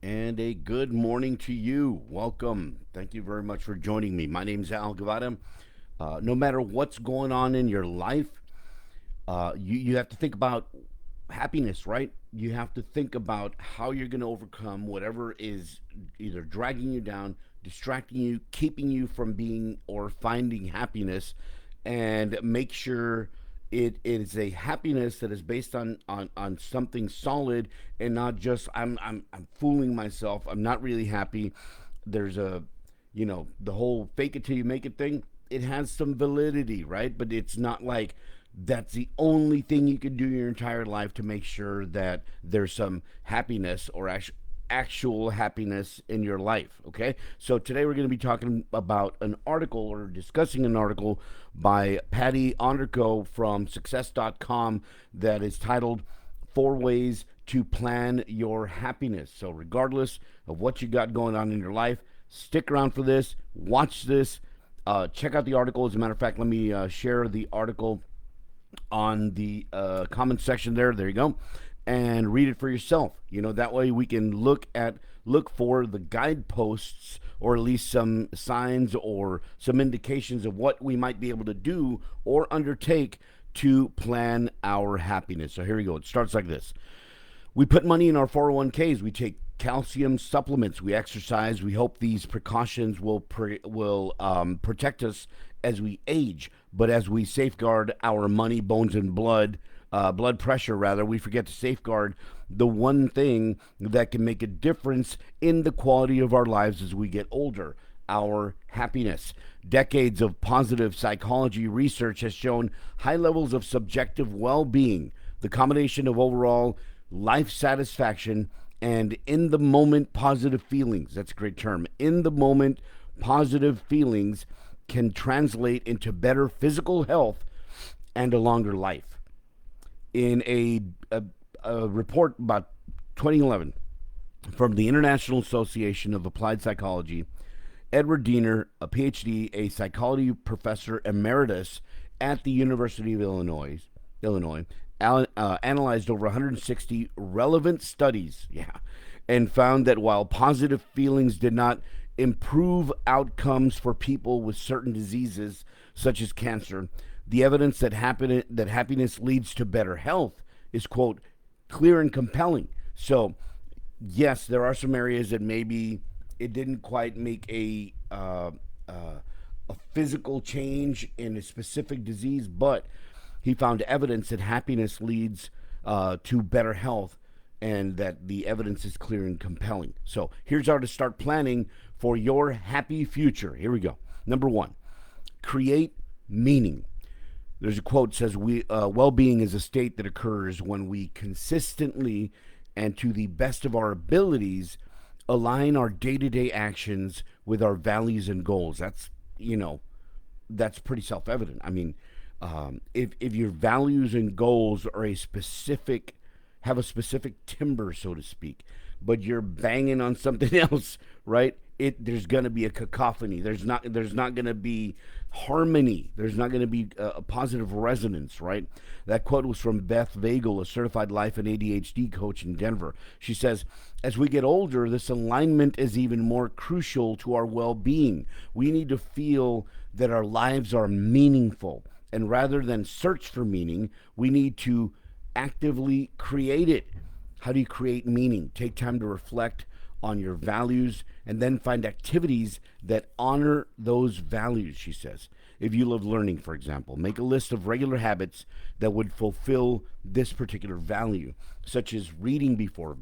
And a good morning to you. Welcome. Thank you very much for joining me. My name is Al Gavada. No matter what's going on in your life, you have to think about happiness, right? You have to think about how you're going to overcome whatever is either dragging you down, distracting you, keeping you from being or finding happiness, and make sure it is a happiness that is based on something solid and not just I'm fooling myself. I'm not really happy. There's the whole fake it till you make it thing. It has some validity, right? But it's not like that's the only thing you can do your entire life to make sure that there's some happiness or actual happiness in your life. Okay, so today we're going to be talking about an article or discussing an article by Patty Onderko from success.com that is titled Four Ways to Plan Your Happiness. So regardless of what you got going on in your life, stick around for this, watch this, check out the article. As a matter of fact, let me share the article on the comment section there. There you go, and read it for yourself. That way we can look for the guideposts or at least some signs or some indications of what we might be able to do or undertake to plan our happiness. So here we go. It starts like this. We put money in our 401ks. We take calcium supplements. We exercise. We hope these precautions will protect us as we age. But as we safeguard our money, bones, and blood pressure, rather, we forget to safeguard the one thing that can make a difference in the quality of our lives as we get older: our happiness. Decades of positive psychology research has shown high levels of subjective well-being, the combination of overall life satisfaction and in the moment positive feelings. That's a great term. In the moment positive feelings can translate into better physical health and a longer life. In a report about 2011 from the International Association of Applied Psychology, Edward Diener, a PhD, a psychology professor emeritus at the University of Illinois, analyzed over 160 relevant studies, and found that while positive feelings did not improve outcomes for people with certain diseases such as cancer, the evidence that happiness leads to better health is, quote, clear and compelling. So, yes, there are some areas that maybe it didn't quite make a physical change in a specific disease, but he found evidence that happiness leads to better health and that the evidence is clear and compelling. So here's how to start planning for your happy future. Here we go. Number one, create meaning. There's a quote that says, well-being is a state that occurs when we consistently and to the best of our abilities align our day-to-day actions with our values and goals. That's pretty self-evident. I mean, if your values and goals are have a specific timber, so to speak, but you're banging on something else, right? There's going to be a cacophony. There's not going to be harmony. There's not going to be a positive resonance, right? That quote was from Beth Vagel, a certified life and ADHD coach in Denver. She says, as we get older, this alignment is even more crucial to our well-being. We need to feel that our lives are meaningful. And rather than search for meaning, we need to actively create it. How do you create meaning? Take time to reflect on your values and then find activities that honor those values, she says. If you love learning, for example, make a list of regular habits that would fulfill this particular value, such as reading before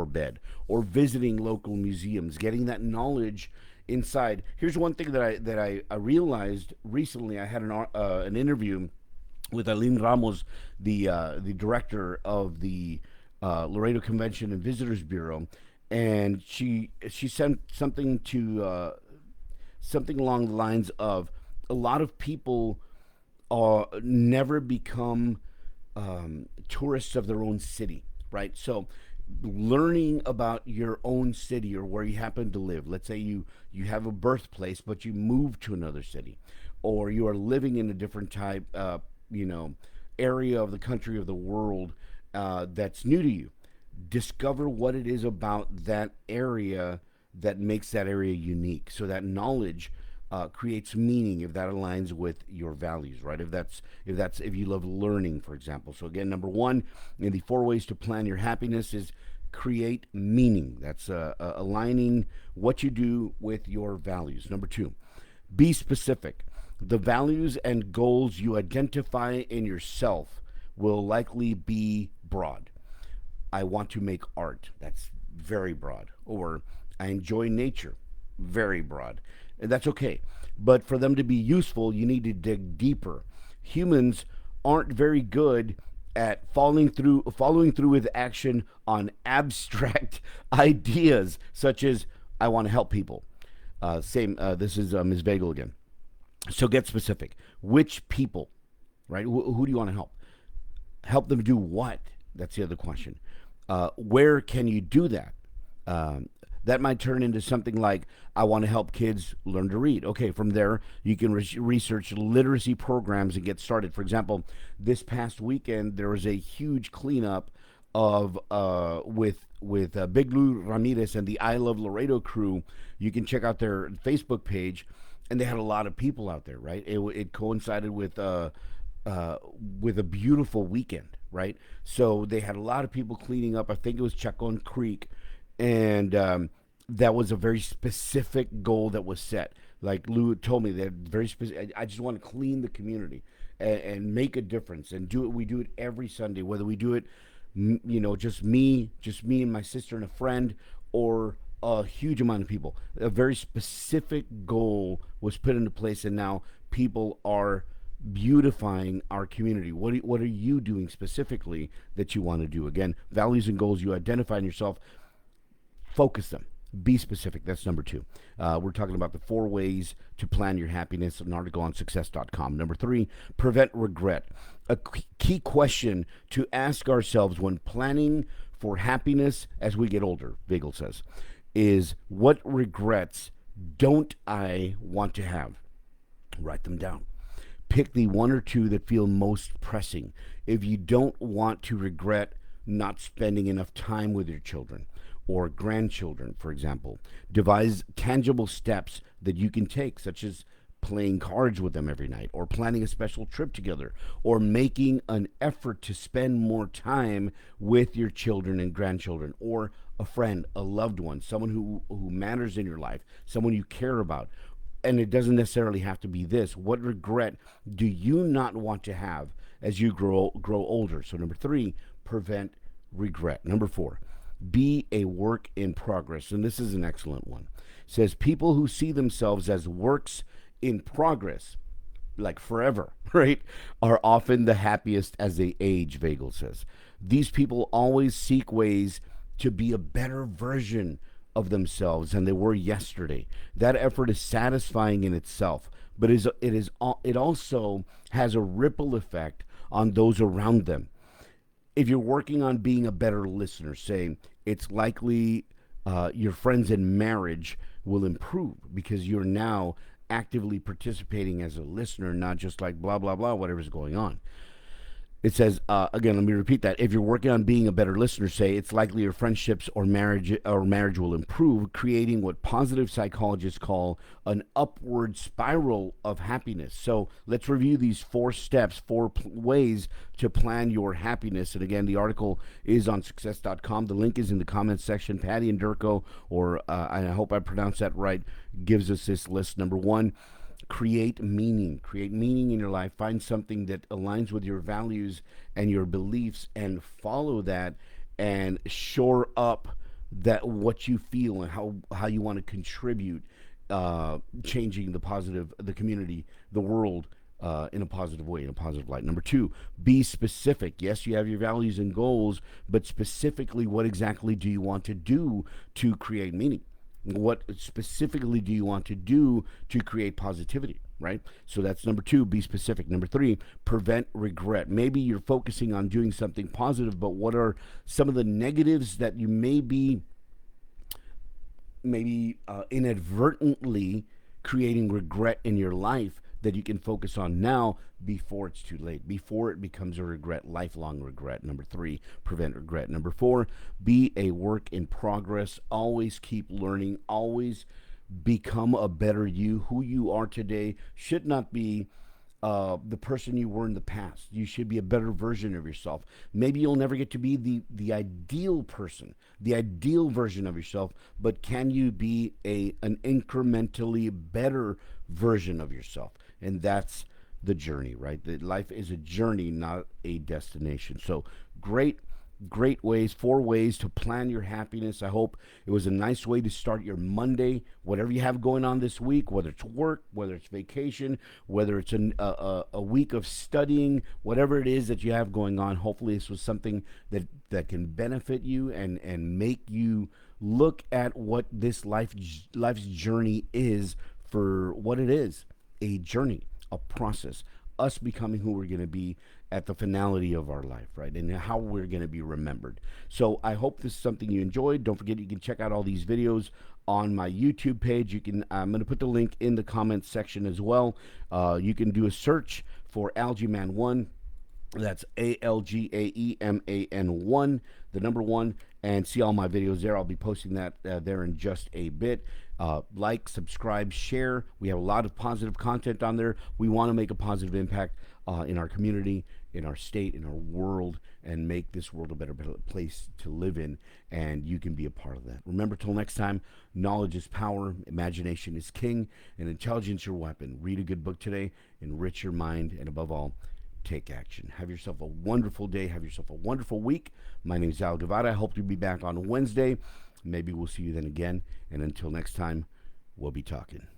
bed or visiting local museums, getting that knowledge inside. Here's one thing that I realized recently. I had an interview with Aline Ramos, the director of the Laredo Convention and Visitors Bureau, and she sent something to something along the lines of a lot of people never become tourists of their own city, right? So learning about your own city or where you happen to live. Let's say you have a birthplace, but you move to another city, or you are living in a different type, area of the country of the world that's new to you. Discover what it is about that area that makes that area unique. So that knowledge creates meaning if that aligns with your values, right? If you love learning, for example. So again, number one in the 4 ways to plan your happiness is create meaning. That's aligning what you do with your values. Number two, be specific. The values and goals you identify in yourself will likely be broad. I want to make art. That's very broad. Or I enjoy nature. Very broad. And that's okay. But for them to be useful, you need to dig deeper. Humans aren't very good at following through with action on abstract ideas such as I want to help people. Same. This is Ms. Vagel again. So get specific. Which people, right? Who do you want to help? Help them do what? That's the other question. Where can you do that? Um, that might turn into something like, I want to help kids learn to read. Okay, from there, you can research literacy programs and get started. For example, this past weekend, there was a huge cleanup of with Big Lou Ramirez and the I Love Laredo crew. You can check out their Facebook page, and they had a lot of people out there, right? It coincided with a beautiful weekend, right? So they had a lot of people cleaning up. I think it was Chacon Creek, and that was a very specific goal that was set. Like Lou told me, that very specific. I just want to clean the community and make a difference and do it. We do it every Sunday, whether we do it, just me and my sister and a friend, or a huge amount of people. A very specific goal was put into place, and now people are beautifying our community. What are you doing specifically that you want to do? Again, values and goals you identify in yourself, focus them. Be specific. That's number two. We're talking about the 4 ways to plan your happiness, an article on success.com. Number three, prevent regret. A key question to ask ourselves when planning for happiness as we get older, Vigel says, is what regrets don't I want to have? Write them down. Pick the one or two that feel most pressing. If you don't want to regret not spending enough time with your children or grandchildren, for example, devise tangible steps that you can take, such as playing cards with them every night, or planning a special trip together, or making an effort to spend more time with your children and grandchildren, or a friend, a loved one, someone who matters in your life, someone you care about. And it doesn't necessarily have to be this. What regret do you not want to have as you grow older? So number three, prevent regret. Number four, be a work in progress. And this is an excellent one. It says people who see themselves as works in progress, like forever, right, are often the happiest as they age, Vagel says. These people always seek ways to be a better version of themselves than they were yesterday. That effort is satisfying in itself, but it also has a ripple effect on those around them. If you're working on being a better listener, say, it's likely your friends in marriage will improve because you're now actively participating as a listener, not just like blah, blah, blah, whatever's going on. It says, again, let me repeat that. If you're working on being a better listener, say, it's likely your friendships or marriage will improve, creating what positive psychologists call an upward spiral of happiness. So let's review these 4 steps, 4 ways to plan your happiness. And again, the article is on success.com. The link is in the comments section. Patty Onderko, or I hope I pronounced that right, gives us this list. Number 1, create meaning. Create meaning in your life. Find something that aligns with your values and your beliefs, and follow that, and shore up that what you feel and how you want to contribute, changing the community, the world, in a positive way, in a positive light. Number 2, be specific. Yes, you have your values and goals, but specifically, what exactly do you want to do to create meaning? What specifically do you want to do to create positivity, right? So that's number 2, be specific. Number 3, prevent regret. Maybe you're focusing on doing something positive, but what are some of the negatives that you may be inadvertently creating regret in your life that you can focus on now before it's too late, before it becomes a regret, lifelong regret. Number three, prevent regret. Number four, be a work in progress. Always keep learning, always become a better you. Who you are today should not be the person you were in the past. You should be a better version of yourself. Maybe you'll never get to be the ideal person, the ideal version of yourself, but can you be an incrementally better version of yourself? And that's the journey, right? That life is a journey, not a destination. So great ways, four ways to plan your happiness. I hope it was a nice way to start your Monday, whatever you have going on this week, whether it's work, whether it's vacation, whether it's a week of studying, whatever it is that you have going on. Hopefully this was something that can benefit you and make you look at what this life's journey is for what it is, a journey, a process, us becoming who we're going to be at the finality of our life, right? And how we're going to be remembered. So I hope this is something you enjoyed. Don't forget, you can check out all these videos on my YouTube page. I'm going to put the link in the comments section as well. You can do a search for Algaeman1. That's ALGAEMAN1, the number one, and see all my videos there. I'll be posting that there in just a bit. Like, subscribe, share. We have a lot of positive content on there. We want to make a positive impact in our community, in our state, in our world, and make this world a better place to live in. And you can be a part of that. Remember, till next time, knowledge is power, imagination is king, and intelligence your weapon. Read a good book today, enrich your mind, and above all, take action. Have yourself a wonderful day. Have yourself a wonderful week. My name is Al Guevara. I hope to be back on Wednesday. Maybe we'll see you then again. And until next time, we'll be talking.